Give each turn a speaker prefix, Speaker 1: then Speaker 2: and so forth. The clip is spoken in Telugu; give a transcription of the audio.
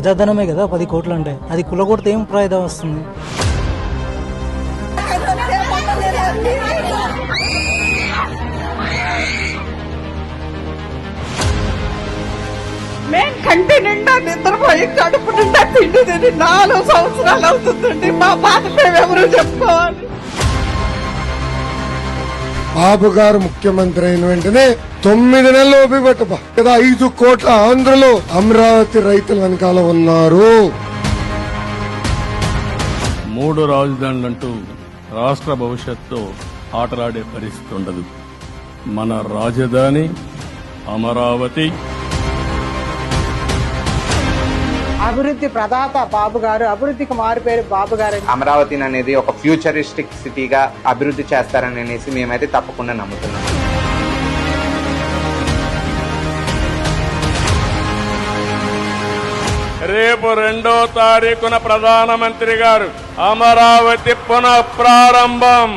Speaker 1: ప్రజాధనమే కదా 10 కోట్లు అంటే. అది కులగొడితే ఏం ఫాయిదా వస్తుంది?
Speaker 2: మేము కంటి నిండా నిద్రపోయి కడుపు నిండా తిండి తిని 4 సంవత్సరాలు అవుతుందండి. మా బాధ మేమెవరు చెప్పుకోవాలి?
Speaker 3: బాబు గారు ముఖ్యమంత్రి అయిన వెంటనే 9 నెలలు ఓపిపట్టబా కదా 5 కోట్ల ఆంధ్రలో అమరావతి రైతుల వెనకాల ఉన్నారు.
Speaker 4: 3 రాజధానులంటూ రాష్ట్ర భవిష్యత్తు ఆటలాడే పరిస్థితి ఉండదు. మన రాజధాని అమరావతి.
Speaker 2: అభివృద్ధి ప్రదాత బాబు గారు, అభివృద్ధికి మారిపోయారు బాబు గారు.
Speaker 5: అమరావతిని అనేది ఒక ఫ్యూచరిస్టిక్ సిటీగా అభివృద్ధి చేస్తారని అనేసి మేమైతే తప్పకుండా నమ్ముతున్నాం.
Speaker 4: రేపు 2వ తారీఖున ప్రధానమంత్రి గారు అమరావతి పునః ప్రారంభం